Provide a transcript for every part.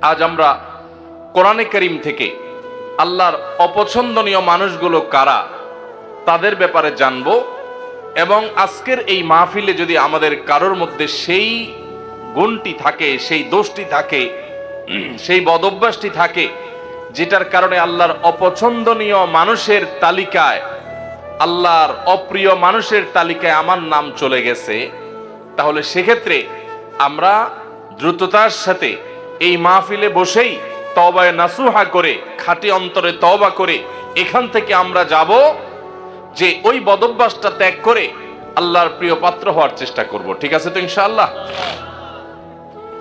আজ আমরা কোরআনে কারীম থেকে আল্লাহর অপছন্দনীয় মানুষগুলো কারা তাদের ব্যাপারে জানবো। এবং আজকের এই মাহফিলে যদি আমাদের কারোর মধ্যে সেই গুণটি থাকে, সেই দোষটি থাকে, সেই বদঅভ্যাসটি থাকে যেটার কারণে আল্লাহর অপছন্দনীয় মানুষের তালিকায়, আল্লাহর অপ্রিয় মানুষের তালিকায় আমার নাম চলে গেছে, তাহলে সেক্ষেত্রে আমরা দ্রুততার সাথে এই মাহফিলে বসেই তওবায়ে নাসুহা করে, খাঁটি অন্তরে তওবা করে এখান থেকে আমরা যাব যে ওই বদঅভ্যাসটা ত্যাগ করে আল্লাহর প্রিয় পাত্র হওয়ার চেষ্টা করব। ঠিক আছে তো ইনশাআল্লাহ?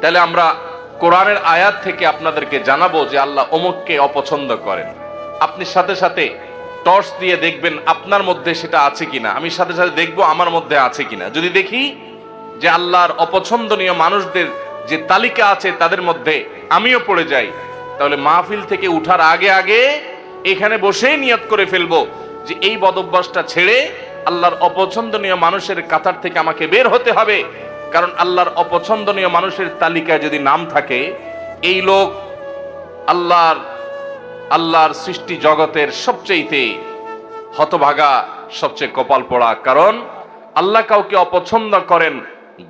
তাহলে আমরা কোরআনের আয়াত থেকে আপনাদেরকে জানাবো যে আল্লাহ অমুককে অপছন্দ করেন। আপনি সাথে সাথে টর্চ দিয়ে দেখবেন আপনার মধ্যে সেটা আছে কিনা, আমি সাথে সাথে দেখবো আমার মধ্যে আছে কিনা। যদি দেখি যে আল্লাহর অপছন্দনীয় মানুষদের যে তালিকা আছে তাদের মধ্যে আমিও পড়ে যাই, তাহলে মাহফিল থেকে উঠার আগে আগে এখানে বসেই নিয়ত করে ফেলবো যে এই বদঅভ্যাসটা ছেড়ে আল্লাহর অপছন্দনীয় মানুষের কাতার থেকে আমাকে বের হতে হবে। কারণ আল্লাহর অপছন্দনীয় মানুষের তালিকায় যদি নাম থাকে, এই লোক আল্লাহর সৃষ্টি জগতের সবচেয়ে হতভাগা, সবচেয়ে কপাল পোড়া। কারণ আল্লাহ কাউকে অপছন্দ করেন,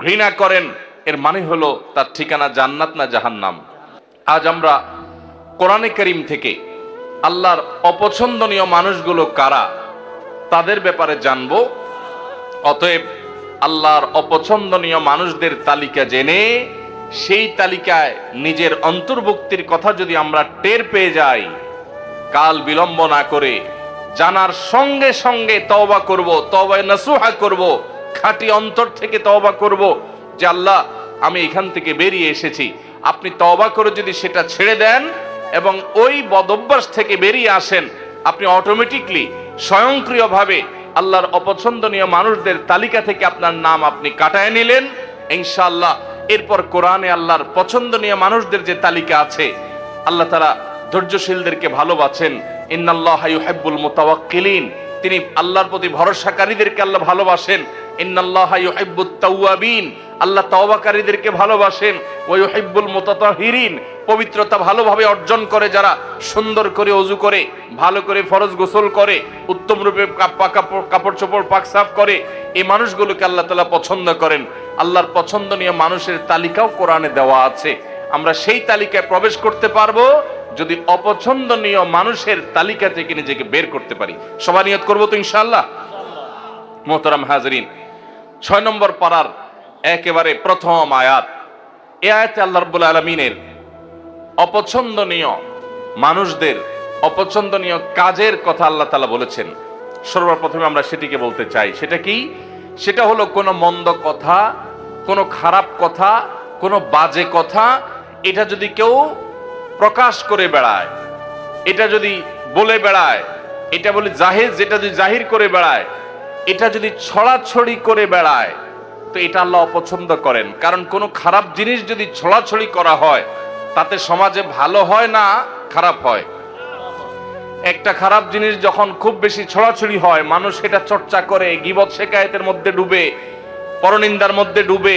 ঘৃণা করেন, এর মানে হলো তার ঠিকানা জান্নাত না জাহান্নাম। আজ আমরা কোরআনে কারীম থেকে আল্লাহর অপছন্দনীয় মানুষগুলো কারা তাদের ব্যাপারে জানবো। অতএব আল্লাহর অপছন্দনীয় মানুষদের তালিকা জেনে সেই তালিকায় নিজের অন্তর্ভুক্তির কথা যদি আমরা টের পেয়ে যাই, কাল বিলম্ব না করে জানার সঙ্গে সঙ্গে তওবা করব, তওবায়ে নাসুহা করব, খাঁটি অন্তর থেকে তওবা করব যে আল্লাহ আমি এখান থেকে বেরিয়ে এসেছি। আপনি তওবা করে যদি সেটা ছেড়ে দেন এবং ওই বদঅভ্যাস থেকে বেরিয়ে আসেন, আপনি অটোমেটিকলি স্বয়ংক্রিয়ভাবে আল্লাহর অপছন্দনীয় মানুষদের তালিকা থেকে আপনার নাম আপনি কাটায় নিলেন ইনশাআল্লাহ। এরপর কোরআনে আল্লাহর পছন্দনীয় মানুষদের যে তালিকা আছে, আল্লাহ তাআলা ধৈর্যশীলদেরকে ভালোবাসেন। ইন্নাল্লাহা ইউহিব্বুল মুতাওয়াক্কিলিন, তিনি আল্লাহর প্রতি ভরসাকারীদেরকে আল্লাহ ভালোবাসেন। ইন্নাল্লাহা ইউহিব্বুত তাওয়াবিন, আল্লাহ তওবাকারীদেরকে ভালোবাসেন। ওয়া ইউহিব্বুল মুতাতাহিরিন, পবিত্রতা ভালোভাবে অর্জন করে যারা, সুন্দর করে ওযু করে, ভালো করে ফরজ গোসল করে, উত্তম রূপে কাপড় চোপড় পাক সাফ করে, এই মানুষগুলোকে আল্লাহ তাআলা পছন্দ করেন। আল্লাহর পছন্দনীয় মানুষের তালিকাও কোরআনে দেওয়া আছে। আমরা সেই তালিকায় প্রবেশ করতে পারবো যদি অপছন্দনীয় মানুষের তালিকা থেকে নিজেকে বের করতে পারি। সবাই নিয়ত করবো তো ইনশাআল্লাহ? মোহতারাম হাজরিন, 6 নম্বর পারার একেবারে প্রথম আয়াত। এই আয়াতে আল্লাহ রাব্বুল আলামিনের অপছন্দনীয় মানুষদের অপছন্দনীয় কাজের কথা আল্লাহ তাআলা বলেছেন। সর্বপ্রথমে আমরা সেটিকে বলতে চাই। সেটা কি? সেটা হলো কোনো মন্দ কথা, কোনো খারাপ কথা, কোনো বাজে কথা, এটা যদি কেউ প্রকাশ করে বেড়ায়, এটা যদি বলে বেড়ায়, এটা বলি জাহির, যেটা যদি জাহির করে বেড়ায়, এটা যদি ছড়াছড়ি করে বেড়ায়, তো এটা আল্লাহ অপছন্দ করেন। কারণ কোনো খারাপ জিনিস যদি ছড়াছড়ি করা হয়, তাতে সমাজে ভালো হয় না খারাপ হয়। একটা খারাপ জিনিস যখন খুব বেশি ছড়াছড়ি হয়, মানুষ সেটা চর্চা করে, গীবত শিকায়েতের মধ্যে ডুবে, পরনিন্দার মধ্যে ডুবে,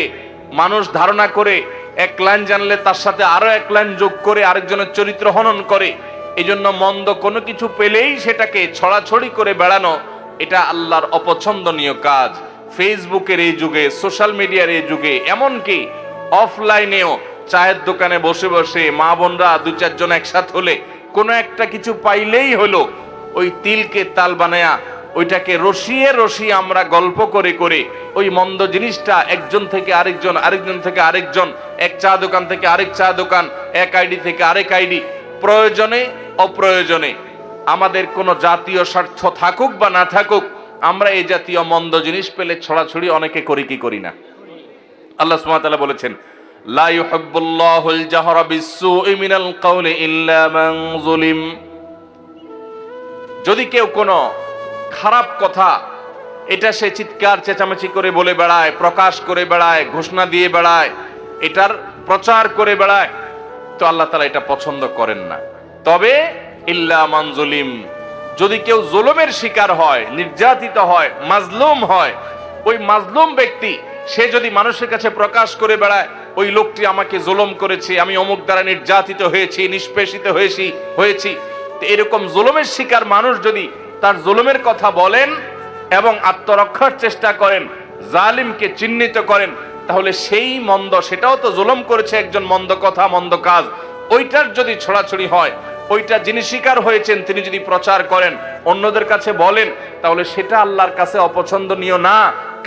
মানুষ ধারণা করে এক লাইন জানলে তার সাথে আরো এক লাইন যোগ করে আরেকজনের চরিত্র হনন করে। এই জন্য মন্দ কোনো কিছু পেলেই সেটাকে ছড়াছড়ি করে বেড়ানো, এটা আল্লাহর অপছন্দনীয় কাজ। ফেসবুকের এই যুগে, সোশ্যাল মিডিয়ার এই যুগে, এমনকি অফলাইনেও চায়ের দোকানে বসে বসে মা বোনরা 2-4 জন একসাথে হলে কোনো একটা কিছু পাইলেই হলো, ওই তিলকে তাল বানায়া ওইটাকে রসিয়ে রসিয়ে আমরা গল্প করে করে ওই মন্দ জিনিসটা একজন থেকে আরেকজন, আরেকজন থেকে আরেকজন, এক চা দোকান থেকে আরেক চা দোকান, এক আইডি থেকে আরেক আইডি, প্রয়োজনে অপ্রয়োজনে আমাদের কোনো জাতীয় স্বার্থ থাকুক বা না থাকুক, আমরা এই জাতীয় মন্দ জিনিস পেলে ছড়াছড়ি অনেকে করি কি করি না? আল্লাহ সুবহানাহু ওয়া তাআলা বলেছেন, লা ইউহিব্বুল্লাহুল জাহরা বিসসুই মিনাল কাওলি ইল্লা মান যুলিম। যদি কেউ কোনো খারাপ কথা এটা সে চিৎকার চেঁচামেচি করে বলে বেড়ায়, প্রকাশ করে বেড়ায়, ঘোষণা দিয়ে বেড়ায়, এটার প্রচার করে বেড়ায়, তো আল্লাহ তাআলা এটা পছন্দ করেন না। তবে ইল্লা মান যুলিম, যদি কেউ জুলুমের শিকার হয়, নির্যাতিত হয়, মাজলুম হয়, ওই মাজলুম ব্যক্তি সে যদি মানুষের কাছে প্রকাশ করে বেড়ায় ওই লোকটি আমাকে জুলুম করেছে, আমি অমুক দ্বারা নির্যাতিত হয়েছি, নিষ্পেষিত হয়েছি। তো এরকম জুলুমের শিকার মানুষ যদি তার জুলুমের কথা বলেন এবং আত্মরক্ষার চেষ্টা করেন, জালিমকে চিহ্নিত করেন, তাহলে সেই মন্দ, সেটাও তো জুলুম করেছে একজন, মন্দ কথা মন্দ কাজ, ওইটার যদি ছড়াছড়ি হয়, ওইটা যিনি শিকার হয়েছেন তিনি যদি প্রচার করেন, অন্যদের কাছে বলেন, তাহলে সেটা আল্লাহর কাছে অপছন্দনীয় না।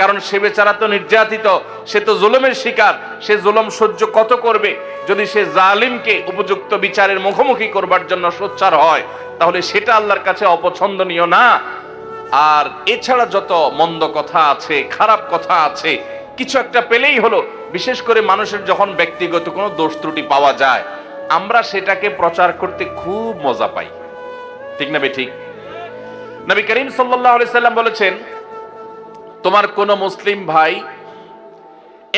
কারণ সে বেচারা তো নির্যাতিত, সে তো জুলুমের শিকার, সে জুলুম সহ্য কত করবে? যদি সে জালিমকে উপযুক্ত বিচারের মুখোমুখি করবার জন্য সোচ্চার হয়, তাহলে সেটা আল্লাহর কাছে অপছন্দনীয় না। আর এছাড়া যত মন্দ কথা আছে, খারাপ কথা আছে, কিছু একটা পেলেই হলো, বিশেষ করে মানুষের যখন ব্যক্তিগত কোনো দোষ ত্রুটি পাওয়া যায়, আমরা সেটাকে প্রচার করতে খুব মজা পাই, ঠিক না ঠিক? নবী করিম সাল্লাল্লাহু আলাইহি সাল্লাম বলেছেন, তোমার কোন মুসলিম ভাই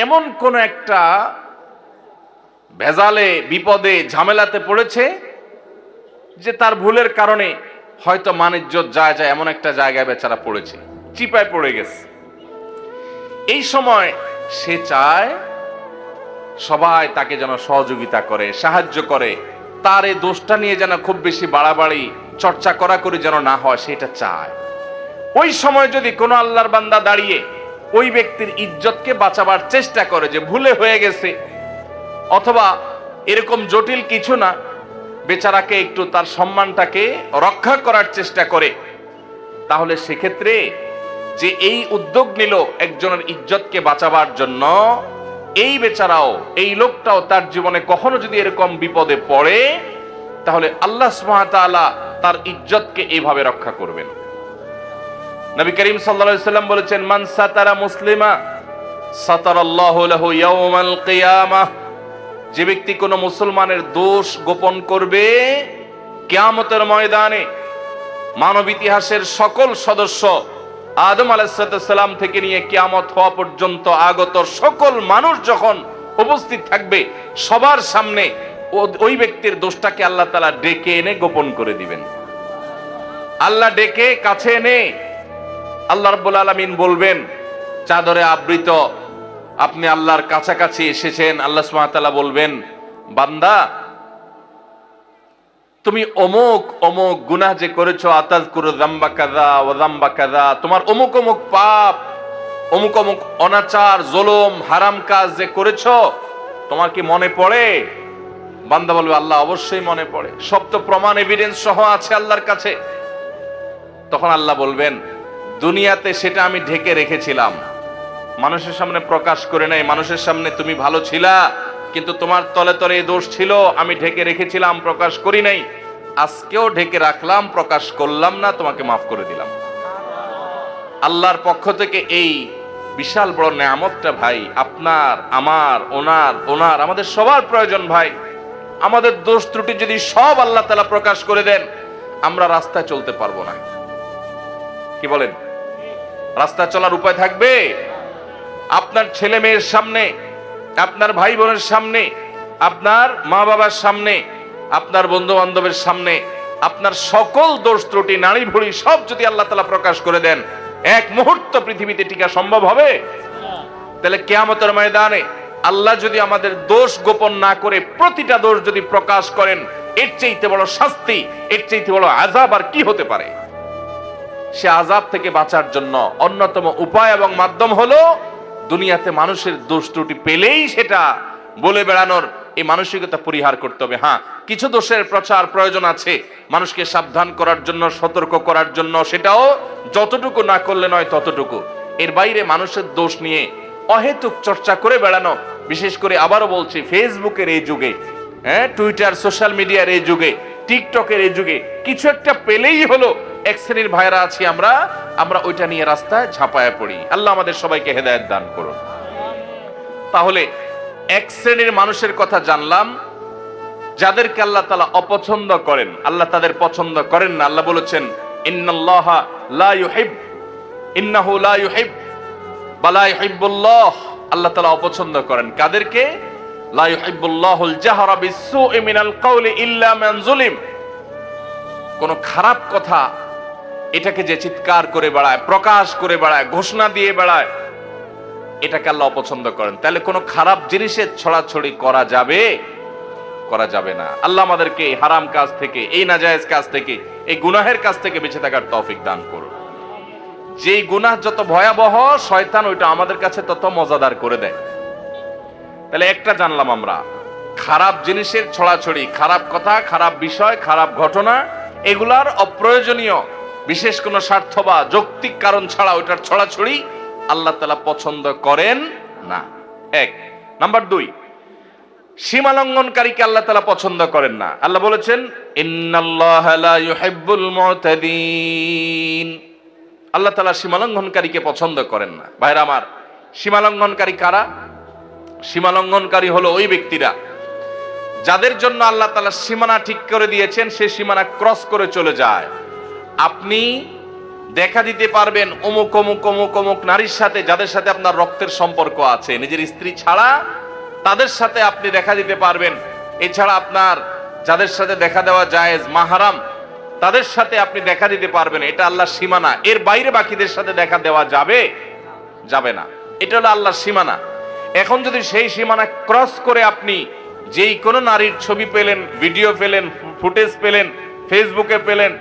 এমন কোন একটা ভেজালে, বিপদে, ঝামেলাতে পড়েছে যে তার ভুলের কারণে হয়তো মান-ইজ্জত যায় এমন একটা জায়গায় বেচারা পড়েছে, চিপায় পড়ে গেছে। এই সময় সে চায় সবাই তাকে যেন সহযোগিতা করে, সাহায্য করে, তার এই দোষটা নিয়ে যেন খুব বেশি বাড়াবাড়ি চর্চা করি যেন না হয়, সেটা চায়। ওই সময় যদি কোনো আল্লাহর বান্দা দাঁড়িয়ে ওই ব্যক্তির ইজ্জতকে বাঁচাবার চেষ্টা করে, যে ভুলে হয়ে গেছে, অথবা এরকম জটিল কিছু না, বেচারাকে একটু তার সম্মানটাকে রক্ষা করার চেষ্টা করে, তাহলে সেক্ষেত্রে যে এই উদ্যোগ নিল একজনের ইজ্জতকে বাঁচাবার জন্য, এই বেচারাও, এই লোকটাও তার জীবনে কখনো যদি এরকম বিপদে পড়ে, তাহলে আল্লাহ সুবহানাহু ওয়া তাআলা তার ইজ্জতকে এইভাবে রক্ষা করবেন। নবী করিম সাল্লাল্লাহু আলাইহি সাল্লাম বলেছেন, মান সাতারা মুসলিমা সাতারাল্লাহু লাহু ইয়াউমাল কিয়ামাহ। যে ব্যক্তি কোনো মুসলমানের দোষ গোপন করবে, কিয়ামতের ময়দানে মানব ইতিহাসের সকল সদস্য, আদম আলাইহিস সালাম থেকে নিয়ে কিয়ামত হওয়া পর্যন্ত আগত সকল মানুষ যখন উপস্থিত থাকবে, সবার সামনে ওই ব্যক্তির দোষটাকে আল্লাহ তাআলা ডেকে এনে গোপন করে দিবেন। আল্লাহ ডেকে কাছে এনে আল্লাহ রাব্বুল আলামিন বলবেন, চাদরে আবৃত, আপনি আল্লাহর কাছাকাছি এসেছেন। আল্লাহ সুবহানাহু ওয়া তাআলা বলবেন, বান্দা তুমি অমুক অমুক গুনাহ যে করেছো, আতাযকুরু যামবা কাযা ওয়া যামবা কাযা, তোমার অমুক অমুক পাপ, অমুক অমুক অনাচার, জুলুম, হারাম কাজ যে করেছো, তোমার কি মনে পড়ে? বান্দা বলবে, আল্লাহ অবশ্যই মনে পড়ে, সব তো প্রমাণ এভিডেন্স সহ আছে আল্লাহর কাছে। তখন আল্লাহ বলবেন, দুনিয়াতে সেটা আমি ঢেকে রেখেছিলাম, মানুষের সামনে প্রকাশ করে নাই। মানুষের সামনে তুমি ভালো ছিলা, কিন্তু তোমার তলে তলে এই দোষ ছিল, আমি ঢেকে রেখেছিলাম, প্রকাশ করি নাই। আজকেও ঢেকে রাখলাম, প্রকাশ করলাম না, তোমাকে মাফ করে দিলাম। আল্লাহর পক্ষ থেকে এই বিশাল বড় নেয়ামতটা ভাই, আপনার, আমার, ওনার আমাদের সবার প্রয়োজন ভাই। আমাদের দোষ ত্রুটি যদি সব আল্লাহ তাআলা প্রকাশ করে দেন, আমরা রাস্তায় চলতে পারবো না। কি বলেন? রাস্তায় চলার উপায় থাকবে? আপনার ছেলে মেয়ের সামনে, আপনার ভাই বোনের সামনে, আপনার মা বাবার সামনে, আপনার বন্ধু বান্ধবের সামনে, আপনার সকল দোষ ত্রুটি, নারী ভুড়ি সব যদি আল্লাহ তাআলা প্রকাশ করে দেন, এক মুহূর্ত পৃথিবীতে টিকা সম্ভব হবে? তাহলে কিয়ামতের ময়দানে আল্লাহ যদি আমাদের দোষ গোপন না করে প্রতিটা দোষ যদি প্রকাশ করেন, এর চাইতে বড় শাস্তি, এর চাইতে বড় আযাব আর কি হতে পারে? সে আযাব থেকে বাঁচার জন্য অন্যতম উপায় এবং মাধ্যম হলো দুনিয়াতে মানুষের দোষ ত্রুটি পেলেই সেটা বলে বেড়ানোর এই মানসিকতা পরিহার করতে হবে। হ্যাঁ, কিছু দোষের প্রচার প্রয়োজন আছে, মানুষকে সাবধান করার জন্য, সতর্ক করার জন্য, সেটাও যতটুকু না করলে নয় ততটুকু। এর বাইরে মানুষের দোষ নিয়ে অহেতুক চর্চা করে বেড়ানো, বিশেষ করে আবারও বলছি, ফেসবুকের এই যুগে, টুইটার, সোশ্যাল মিডিয়ার এই যুগে, টিকটকের এই যুগে, কিছু একটা পেলেই হলো এক শ্রেণীর ভাইরা আছি আমরা ওইটা নিয়ে রাস্তায় ঝাঁপায়া পড়ি। আল্লাহ আমাদের সবাইকে হেদায়েত দান করুন। তাহলে এক শ্রেণীর মানুষের কথা জানলাম, যাদেরকে আল্লাহ তাআলা অপছন্দ করেন, আল্লাহ তাদের পছন্দ করেন না। আল্লাহ বলেছেন, ইন্নাল্লাহা লা ইউহিব, ইন্নাহু লা ইউহিব বা লা ইউহিব্বুল্লাহ। আল্লাহ তাআলা অপছন্দ করেন কাদেরকে? লা ইউহিব্বুল্লাহুল জাহরা বিসসুই মিনাল কাওলি ইল্লা মান যুলিম। কোন খারাপ কথা এটাকে যে চিৎকার করে বেড়ায়, প্রকাশ করে বেড়ায়, ঘোষণা দিয়ে বেড়ায়, এটাকে আল্লাহ অপছন্দ করেন। তাহলে কোনো খারাপ জিনিসের ছড়াছড়ি করা যাবে? করা যাবে না। আল্লাহ আমাদেরকে এই হারাম কাজ থেকে, এই নাজায়েজ কাজ থেকে, এই গুনাহের কাজ থেকে বেঁচে থাকার তৌফিক দান করুন। যেই গুনাহ যত ভয়াবহ, শয়তান ওইটা আমাদের কাছে তত মজাদার করে দেয়। তাহলে একটা জানলাম আমরা, খারাপ জিনিসের ছড়াছড়ি, খারাপ কথা, খারাপ বিষয়, খারাপ ঘটনা, এগুলার অপ্রয়োজনীয় বিশেষ কোনো স্বার্থ বা যৌক্তিক কারণ ছাড়া ওইটার ছড়াছড়ি আল্লাহ তাআলা পছন্দ করেন না। এক নাম্বার 2, সীমা লঙ্ঘনকারীকে আল্লাহ তাআলা পছন্দ করেন না। আল্লাহ বলেছেন, ইন্নাল্লাহা লা ইউহিব্বুল মুতাদিন। আল্লাহ তাআলা সীমা লঙ্ঘনকারীকে পছন্দ করেন না। ভাইরা আমার, সীমা লঙ্ঘনকারী কারা? সীমা লঙ্ঘনকারী হলো ওই ব্যক্তিরা যাদের জন্য আল্লাহ তাআলা সীমানা ঠিক করে দিয়েছেন, সে সীমানা ক্রস করে চলে যায়। আপনি দেখা দিতে পারবেন অমুক অমুক অমুক অমুক নারীর সাথে, যাদের সাথে আপনার রক্তের সম্পর্ক আছে, নিজের স্ত্রী ছাড়া তাদের সাথে আপনি দেখা দিতে পারবেন। এছাড়া আপনার যাদের সাথে দেখা দেওয়া জায়েজ, মাহরাম, তাদের সাথে আপনি দেখা দিতে পারবেন। এটা আল্লাহর সীমানা। এর বাইরে বাকিদের সাথে দেখা দেওয়া যাবে? যাবে না। এটা হলো আল্লাহর সীমানা। এখন যদি সেই সীমানা ক্রস করে আপনি যেই কোনো নারীর ছবি পেলেন, ভিডিও পেলেন, ফুটেজ পেলেন, ফেসবুকে পেলেন,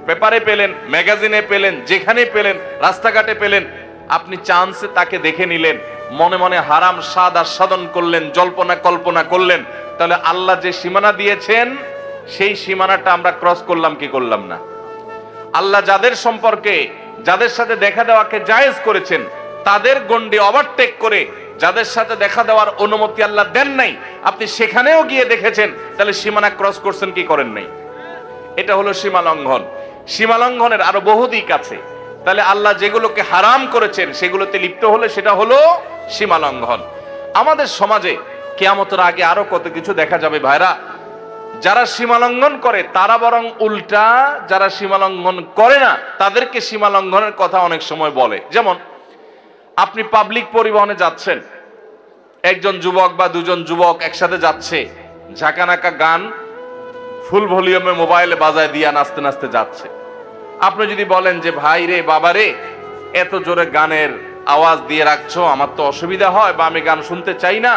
পেপারে পেলেন, ম্যাগাজিনে পেলেন, যেখানে পেলেন, রাস্তাঘাটে পেলেন, আপনি চান্সে তাকে দেখে নিলেন, মনে মনে হারাম স্বাদ আস্বাদন করলেন, জল্পনা কল্পনা করলেন, তাহলে আল্লাহ যে সীমানা দিয়েছেন সেই সীমানাটা আমরা ক্রস করলাম কি করলাম না? আল্লাহ যাদের সম্পর্কে, যাদের সাথে দেখা দেওয়াকে জায়েজ করেছেন, তাদের গণ্ডি ওভারটেক করে যাদের সাথে দেখা দেওয়ার অনুমতি আল্লাহ দেন নাই, আপনি সেখানেও গিয়ে দেখেছেন, তাহলে সীমানা ক্রস করছেন কি করেন নাই? এটা হলো সীমা লঙ্ঘন। সীমা লঙ্ঘনের আরো বহু দিক আছে। তাহলে আল্লাহ যেগুলোকে হারাম করেছেন সেগুলোতে লিপ্ত হলে সেটা হলো সীমা লঙ্ঘন। আমাদের সমাজে কিয়ামতের আগে আরো কত কিছু দেখা যাবে ভাইরা। যারা সীমা লঙ্ঘন করে তারা বরং উল্টা যারা সীমা লঙ্ঘন করে না তাদেরকে সীমা লঙ্ঘনের কথা অনেক সময় বলে। যেমন আপনি পাবলিক পরিবহনে যাচ্ছেন, একজন যুবক বা দুজন যুবক একসাথে যাচ্ছে, ঝাঁকানাকা গান ফুল ভলিউমে মোবাইলে বাজায় দিয়া নাচতে নাচতে যাচ্ছে। আপনি যদি বলেন যে ভাই রে, বাবা রে, এত জোরে গানের আওয়াজ দিয়ে রাখছো, আমার তো অসুবিধা হয় বা আমি গান শুনতে চাই না,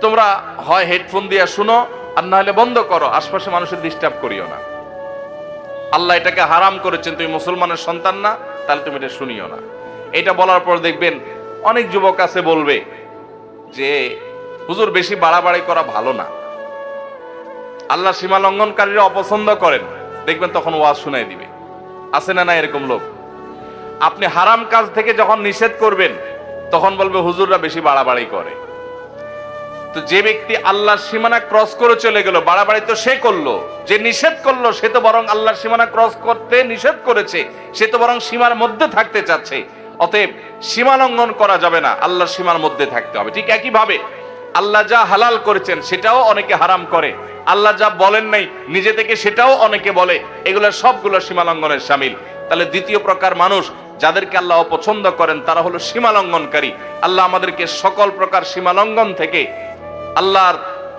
তোমরা হয় হেডফোন দিয়ে শুনো আর না হলে বন্ধ করো, আশপাশে মানুষের ডিস্টার্ব করিও না। আল্লাহ এটাকে হারাম করেছেন, তুমি মুসলমানের সন্তান না, তাহলে তুমি এটা শুনিও না। এটা বলার পর দেখবেন অনেক যুবক আছে বলবে যে হুজুর বেশি বাড়াবাড়ি করা ভালো না। আল্লাহ সীমা লঙ্ঘনকারীরা অপছন্দ করেন, দেখবেন তখন ওয়াজ শুনাই দিবে। আছে না না এরকম লোক? আপনি হারাম কাজ থেকে যখন নিষেধ করবেন তখন বলবে হুজুররা বেশি বাড়াবাড়ি করে। তো যে ব্যক্তি আল্লাহর সীমানা ক্রস করে চলে গেল, বাড়াবাড়ি তো সে করলো, যে নিষেধ করলো সে তো বরং আল্লাহর সীমানা ক্রস করতে নিষেধ করেছে, সে তো বরং সীমার মধ্যে থাকতে চাচ্ছে। অতএব সীমা লঙ্ঘন করা যাবে না, আল্লাহর সীমার মধ্যে থাকতে হবে। ঠিক একই ভাবে আল্লাহ যা হালাল করেছেন সেটাও অনেকে হারাম করে, আল্লাহ যা বলেন নাই নিজে থেকে সেটাও অনেকে বলে, এগুলো সবগুলো সীমা লঙ্ঘনের শামিল। তাহলে দ্বিতীয় প্রকার মানুষ যাদেরকে আল্লাহ অপছন্দ করেন তারা হলো সীমা লঙ্ঘনকারী। আল্লাহ আমাদেরকে সকল প্রকার সীমা লঙ্ঘন থেকে, আল্লাহর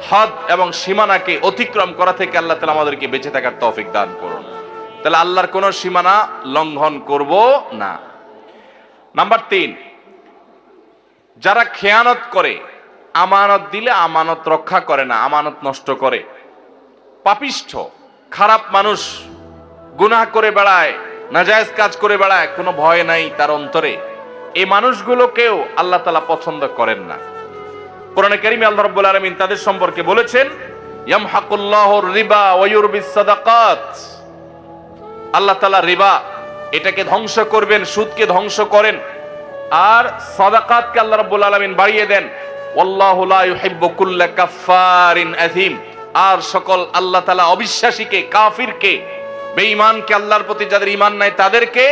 হদ এবং সীমানাকে অতিক্রম করা থেকে আল্লাহ তাআলা আমাদেরকে বেঁচে থাকার তৌফিক দান করুন। তাহলে আল্লাহর কোন সীমানা লঙ্ঘন করব না। নাম্বার 3, যারা খেয়ানত করে, আমানত দিলে আমানত রক্ষা করে না, আমানত নষ্ট করে, পাপিষ্ঠ খারাপ মানুষ, গুনাহ করে বেড়ায়, নাজায়েজ কাজ করে বেড়ায়, কোনো ভয় নাই তার অন্তরে, এই মানুষগুলোকেও আল্লাহ তাআলা পছন্দ করেন না। কোরআনে কারীমে আল্লাহ রাব্বুল আলামিন তাদের সম্পর্কে বলেছেন, ইয়ামহাকুল্লাহুর রিবা ওয়া ইউরবিস সাদাকাত। আল্লাহ তাআলা রিবা এটাকে ধ্বংস করবেন, সুদকে ধ্বংস করেন, আর সাদাকাতকে আল্লাহ রাব্বুল আলামিন বাড়িয়ে দেন। ওয়াল্লাহু লা ইউহিব্বু কুল্লা কাফফারিন আযীম। আর সকল আল্লাহ তাআলা অবিশ্বাসীকে, কাফিরকে, বেঈমানকে, আল্লাহর প্রতি যাদের ঈমান নাই তাদেরকে,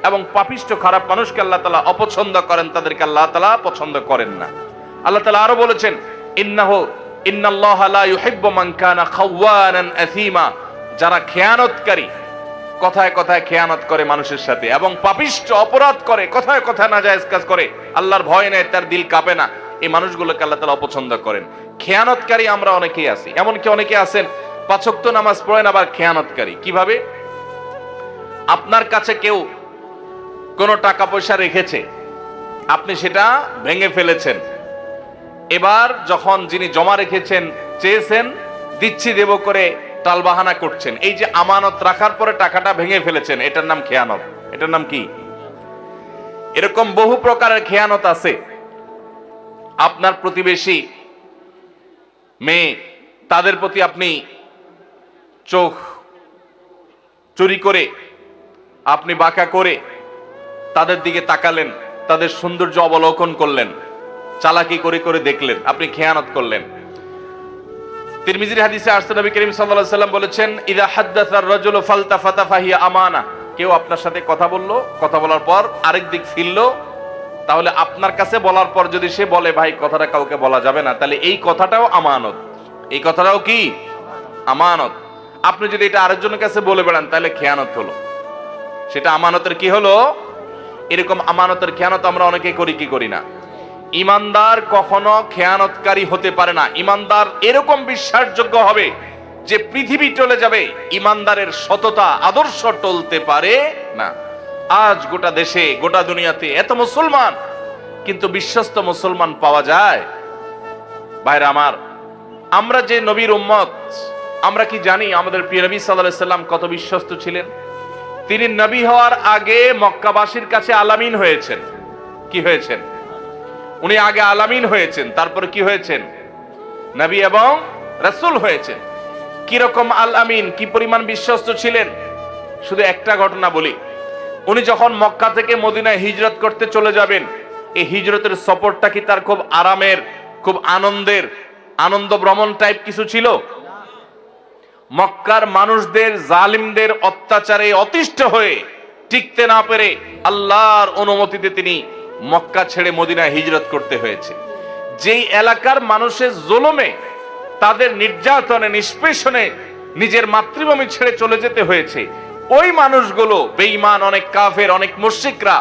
এবং পাপিষ্ঠ খারাপ মানুষকে আল্লাহ তাআলা অপছন্দ করেন, তাদেরকে আল্লাহ তাআলা পছন্দ করেন না। আল্লাহ তাআলা আরো বলেছেন, ইন্নাল্লাহা লা ইউহিব্বু মান কানা খাওয়ানান আযীমা। যারা খেয়ানতকারী, কথায় কথায় খেয়ানত করে মানুষের সাথে, এবং পাপিষ্ঠ অপরাধ করে, কথায় কথায় নাজায়েজ কাজ করে, আল্লাহর ভয় নেই, তার দিল কাঁপে না, এই মানুষগুলোকে আল্লাহ তাআলা অপছন্দ করেন। খেয়ানতকারী আমরা অনেকেই আছি, এমনকি অনেকে আছেন 5 ওয়াক্ত নামাজ পড়েন আবার খেয়ানতকারী। কিভাবে? আপনার কাছে কেউ কোনো টাকা পয়সা রেখেছে, আপনি সেটা ভেঙে ফেলেছেন। এবার যখন যিনি জমা রেখেছেন চেয়েছেন দিচ্ছি দেব করে টালবাহানা করছেন, এই যে আমানত রাখার পরে টাকাটা ভেঙে ফেলেছেন, এটার নাম খেয়ানত। এটার নাম কি? এরকম বহু প্রকারের খেয়ানত আছে। আপনার প্রতিবেশী মেয়ে, তাদের প্রতি আপনি চোখ চুরি করে, আপনি বাঁকা করে তাদের দিকে তাকালেন, তাদের সৌন্দর্য অবলোকন করলেন, চালাকি করে করে দেখলেন, আপনি খেয়ানত করলেন। তিরমিজির হাদিসে আসছে, নবী করিম সাল্লাল্লাহু আলাইহি সাল্লাম বলেছেন, ইযা হাদ্দাসা আর-রাজুলু ফালতাফাতা ফাহিয়া আমানা। কেউ আপনার সাথে কথা বললো, কথা বলার পর আরেক দিক ফিরলো, তাহলে আপনার কাছে বলার পর যদি সে বলে ভাই কথাটা কাউকে বলা যাবে না, তাহলে এই কথাটাও আমানত। এই কথাটাও কি? আমানত। আপনি যদি এটা আরেকজনের কাছে বলে বেড়ান তাহলে খেয়ানত হলো। সেটা আমানতের কি হলো? এরকম আমানতের খেয়ানত আমরা অনেকে করি কি করি না। ইমানদার কখনো খেয়ানতকারী হতে পারে না। ইমানদার এরকম বিশ্বাসযোগ্য হবে যে পৃথিবী চলে যাবে, ইমানদারের সততা আদর্শ টলতে পারে না। আজ গোটা দেশে গোটা দুনিয়াতে এত মুসলমান, কিন্তু বিশ্বস্ত মুসলমান পাওয়া যায়? ভাইরা আমার, আমরা যে নবীর উম্মত, আমরা কি জানি আমাদের প্রিয় নবী সাল্লাল্লাহু আলাইহি সাল্লাম কত বিশ্বস্ত ছিলেন? তিনি নবী হওয়ার আগে মক্কাবাসীর কাছে আলামিন হয়েছেন। কি হয়েছেন? উনি আগে আলামিন হয়েছেন, তারপরে কি হয়েছেন? নবী এবং রাসূল হয়েছেন। কিরকম আল আমিন, কি পরিমাণ বিশ্বস্ত ছিলেন? শুধু একটা ঘটনা বলি। উনি যখন মক্কা থেকে মদিনায় হিজরত করতে চলে যাবেন, এই হিজরতের সফরটা কি তার খুব আরামের, খুব আনন্দের, আনন্দ ভ্রমণ টাইপ কিছু ছিল? মক্কার মানুষদের, জালিমদের অত্যাচারে অতিষ্ঠ হয়ে টিকতে না পেরে আল্লাহর অনুমতিতে তিনি মক্কা ছেড়ে মদিনায় হিজরত করতে হয়েছে। যেই এলাকার মানুষের জুলুমে, তাদের নির্যাতনে, নিষ্পেষণে নিজের মাতৃভূমি ছেড়ে চলে যেতে হয়েছে, ওই মানুষগুলো বেঈমান, অনেক কাফের, অনেক মুশরিকরা,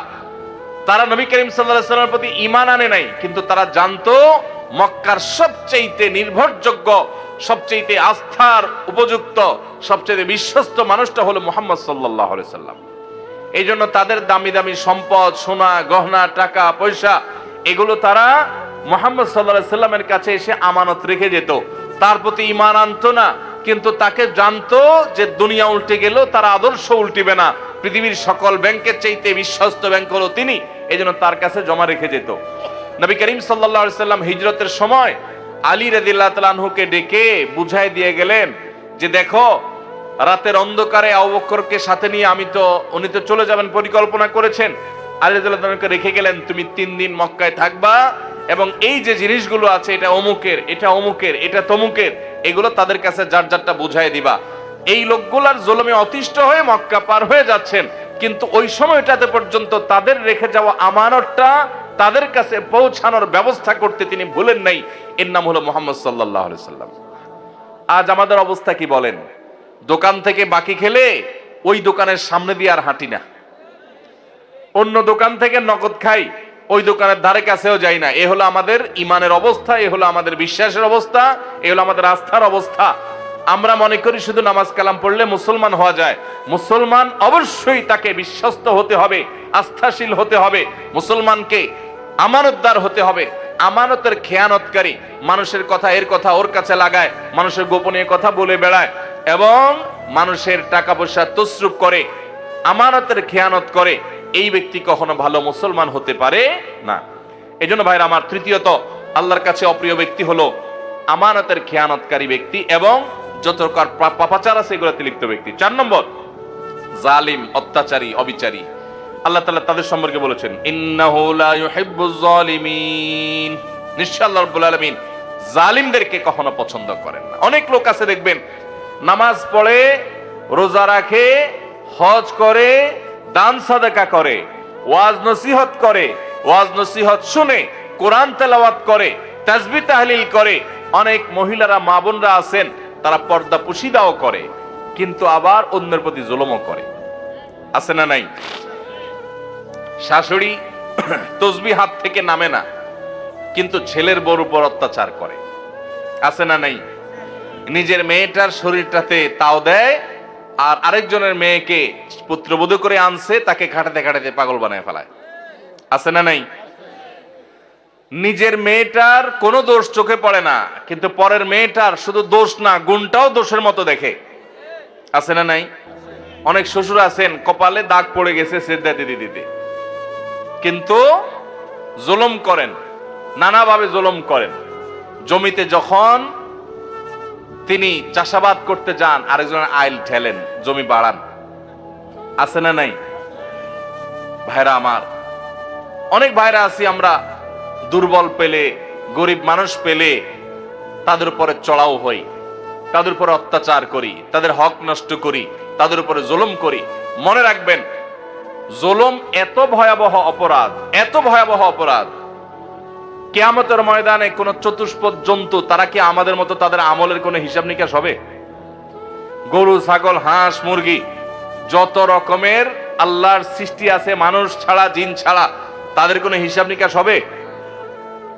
তারা নবী করিম সাল্লাল্লাহু আলাইহি ওয়াসাল্লামের প্রতি ঈমান আনে নাই, কিন্তু তারা জানতো মক্কার সবচেয়ে নির্ভরযোগ্য, সবচেয়ে আস্থার উপযুক্ত, সবচেয়ে বিশ্বস্ত মানুষটা হলো মুহাম্মদ সাল্লাল্লাহু আলাইহি সাল্লাম। এই জন্য তাদের দামি দামি সম্পদ, সোনা গহনা, টাকা পয়সা, এগুলো তারা মুহাম্মদ সাল্লাল্লাহু আলাইহি সাল্লামের কাছে এসে আমানত রেখে যেত। তার প্রতি ঈমান আনতো না, কিন্তু তাকে জানতো যে দুনিয়া উল্টে গেলেও তার আদর্শ উল্টিবে না। পৃথিবীর সকল ব্যাংকের চাইতে বিশ্বস্ত ব্যাংক হলো তিনি, এই জন্য তার কাছে জমা রেখে যেত। নবী করিম সাল্লাল্লাহু আলাইহি সাল্লাম হিজরতের সময় আলী রাদিয়াল্লাহু তাআলা আনহুকে ডেকে বুঝাই দিয়ে গেলেন যে দেখো, রাতের অন্ধকারে আবু বকরকে সাথে নিয়ে উনি তো চলে যাবেন পরিকল্পনা করেছেন। আলী রাদিয়াল্লাহু তাআলাকে রেখে গেলেন, তুমি 3 দিন মক্কায় থাকবা এবং এই যে জিনিসগুলো আছে, এটা অমুকের, এটা অমুকের, এটা তমুকের, এগুলো তাদের কাছে যার যারটা বুঝাই দিবা। এই লোকগুলার জুলুমে অতিষ্ঠ হয়ে মক্কা পার হয়ে যাচ্ছেন, কিন্তু ওই সময়টাতে পর্যন্ত তাদের রেখে যাওয়া আমানতটা তাদের কাছে পৌঁছানোর ব্যবস্থা করতে তিনি ভুলেন নাই। এর নাম হলো মুহাম্মদ সাল্লাল্লাহু আলাইহি সাল্লাম। আজ আমাদের অবস্থা কি বলেন? দোকান থেকে বাকি খেলে ওই দোকানের সামনে দিয়ে আর হাঁটি না, অন্য দোকান থেকে নগদ খাই, ওই দোকানের ধারে কাছেও যাই না। এ হলো আমাদের ইমানের অবস্থা, এ হলো আমাদের বিশ্বাসের অবস্থা, এ হলো আমাদের আস্থার অবস্থা। আমরা মনে করি শুধু নামাজ কালাম পড়লে মুসলমান হওয়া যায়। মুসলমান অবশ্যই তাকে বিশ্বস্ত হতে হবে, আস্থাশীল হতে হবে, মুসলমানকে আমানতদার হতে হবে। আমানতের খেয়ানতকারী, মানুষের কথা এর কথা ওর কাছে লাগায়, মানুষের গোপনীয় কথা বলে বেড়ায় এবং মানুষের টাকা পয়সা তসরুপ করে, আমানতের খেয়ানত করে, এই ব্যক্তি কখনো ভালো মুসলমান হতে পারে না। এজন্য ভাইরা আমার, তৃতীয়ত আল্লাহর কাছে অপ্রিয় ব্যক্তি হলো আমানতের খেয়ানতকারী ব্যক্তি এবং যত প্রকার পাপাচার আছে এগুলোতে লিপ্ত ব্যক্তি। 4 নম্বর, জালিম, অত্যাচারী, অবিচারী। আল্লাহ তাআলা তাদের সম্পর্কে বলেছেন, ইন্নাহু লা ইউহিব্বুজ জালিমিন। নিশ্চয় আল্লাহ রাব্বুল আলামিন জালিমদেরকে কখনো পছন্দ করেন না। অনেক লোক আছে দেখবেন, নামাজ পড়ে, রোজা রাখে, হজ করে, দান সাদাকা করে, ওয়াজ নসিহত করে, ওয়াজ নসিহত শুনে, কোরআন তেলাওয়াত করে, তাসবিহ তাহলিল করে। অনেক মহিলারা, মা বোনরা আছেন, তারা পর্দা পুশিদাও করে, কিন্তু আবার অন্যের প্রতি জুলুমও করে। আছে না নাই? শাশুড়ি তসবিহ হাত থেকে নামে না, কিন্তু ছেলের বউর উপর অত্যাচার করে। আছে না নাই? নিজের মেয়েটার শরীরটাতে তাও দেয়, আর আরেকজনের মেয়েকে পুত্রবধূ করে আনছে, তাকে খাটাতে খাটাতে পাগল বানায় ফেলায়। আছে না নাই? নিজের মেয়েটার কোনো দোষ চোখে পড়ে না, কিন্তু পরের মেয়েটার শুধু দোষ না গুণটাও দোষের মতো দেখে। আছে না নাই? অনেক শ্বশুর আছেন কপালে দাগ পড়ে গেছে সেজদা দিতে দিতে, কিন্তু জুলুম করেন, নানাভাবে জুলুম করেন। জমিতে যখন তিনি চাষাবাদ করতে যান আরেকজনের আইল ঠেলেন, জমি বাড়ান। আছে না নাই? ভাইরা আমার, অনেক ভাইরা আছি আমরা দুর্বল পেলে, গরিব মানুষ পেলে তাদের উপরে চড়াও হই, তাদের উপরে অত্যাচার করি, তাদের হক নষ্ট করি, তাদের উপরে জুলুম করি। মনে রাখবেন, জুলুম এত ভয়াবহ অপরাধ, এত ভয়াবহ অপরাধ, কিয়ামতের ময়দানে কোন চতুষ্পদ জন্তু তারা কি আমাদের মতো তাদের আমলের কোনো হিসাব নিকাশ হবে? গরু, ছাগল, হাঁস, মুরগি, যত রকমের আল্লাহর সৃষ্টি আছে মানুষ ছাড়া, জিন ছাড়া, তাদের কোনো হিসাব নিকাশ হবে?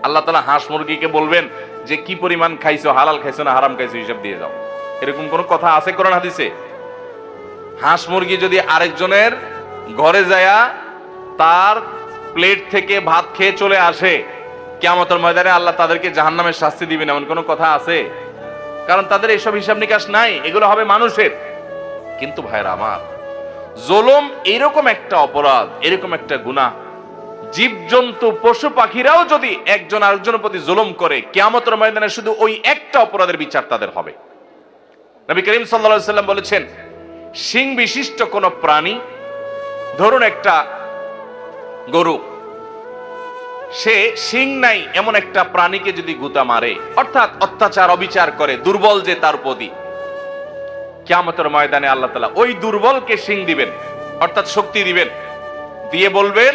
আল্লাহ তাআলা হাঁস মুরগিকে বলবেন যে কি পরিমাণ খাইছো, হালাল খাইছো না হারাম খাইছো, হিসাব দিয়ে যাও। এরকম কোন কথা আছে কোরআন হাদিসে? হাঁস মুরগি যদি আরেকজনের ঘরে যায়া তার প্লেট থেকে ভাত খেয়ে চলে আসে, কিয়ামতের ময়দানে আল্লাহ তাদেরকে জাহান্নামের শাস্তি দিবেন, এমন কোন কথা আছে? কারণ তাদের এসব হিসাব নিকাশ নাই, এগুলো হবে মানুষের। কিন্তু ভাইরা আমার, জুলুম এরকম একটা অপরাধ, এরকম একটা গুনাহ, জীবজন্তু পশু পাখিরাও যদি একজন আরেকজনের প্রতি জুলুম করে, কিয়ামতের ময়দানে শুধু ওই একটা অপরাধের বিচার তাদের হবে। নবী করিম সাল্লাল্লাহু আলাইহি ওয়াসাল্লাম বলেছেন, শিং বিশিষ্ট কোন প্রাণী, ধরুন একটা গরু, সে শিং নাই এমন একটা প্রাণীকে যদি গুতা মারে, অর্থাৎ অত্যাচার অবিচার করে, দুর্বল যে তার প্রতি, কিয়ামতের ময়দানে আল্লাহ তাআলা ওই দুর্বলকে শিং দিবেন, অর্থাৎ শক্তি দিবেন, দিয়ে বলবেন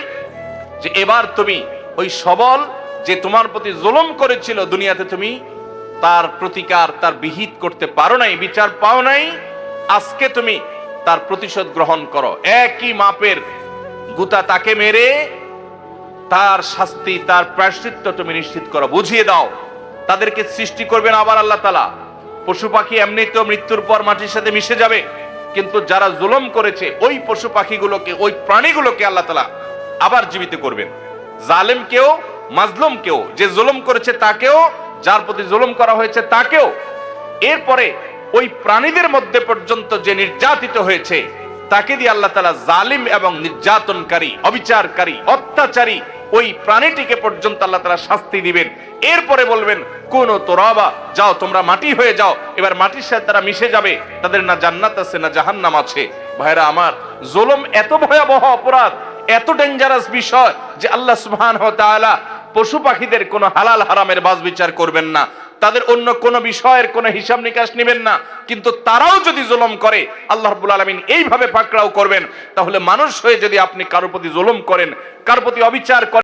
যে এবার তুমি ওই সবল যে তোমার প্রতি জুলুম করেছিল দুনিয়াতে, তুমি তার প্রতিকার, তার বিহিত করতে পারো নাই, বিচার পাও নাই, আজকে তুমি তার প্রতিশোধ গ্রহণ করো। একই মাপের গুতা তাকে মেরে তার শাস্তি, তার প্রায়শ্চিত্ত তুমি নিশ্চিত করো, বুঝিয়ে দাও। তাদেরকে সৃষ্টি করবেন আবার আল্লাহ তাআলা। পশু পাখি এমনিতেও মৃত্যুর পর মাটির সাথে মিশে যাবে, কিন্তু যারা জুলুম করেছে ওই পশু পাখিগুলোকে, ওই প্রাণীগুলোকে আল্লাহ তাআলা আবার জীবিত করবেন। জালেমকেও, মাজলুমকেও, যে জুলুম করেছে তাকেও, যার প্রতি জুলুম করা হয়েছে তাকেও। এরপরে ওই প্রাণীদের মধ্যে পর্যন্ত যে নির্যাতিত হয়েছে তাকে দিয়ে আল্লাহ তাআলা জালিম এবং নির্যাতনকারী, অবিচারকারী, অত্যাচারী ওই প্রাণীটিকে পর্যন্ত আল্লাহ তাআলা শাস্তি দিবেন। এরপরে বলবেন কোন তোরাবা, যাও তোমরা মাটি হয়ে যাও। এবার মাটির সাথে তারা মিশে যাবে, তাদের না জান্নাত আছে না জাহান্নাম আছে। ভাইরা আমার, জুলুম এত ভয়াবহ অপরাধ, এত ডেঞ্জারাস বিষয় যে আল্লাহ সুবহানাহু ওয়া তাআলা পশু পাখিদের কোনো হালাল হারামের বাজ বিচার করবেন না, তাদের অন্য কোন বিষয়ের কোনো হিসাব নিকাশ নেবেন না। কিন্তু তারাও যদি জুলুম করে আল্লাহ রাব্বুল আলামিন এইভাবে পাকড়াও করবেন। তাহলে মানুষ হয়ে যদি আপনি কারোর প্রতি জুলুম করেন, কারোর প্রতি অবিচার করেন,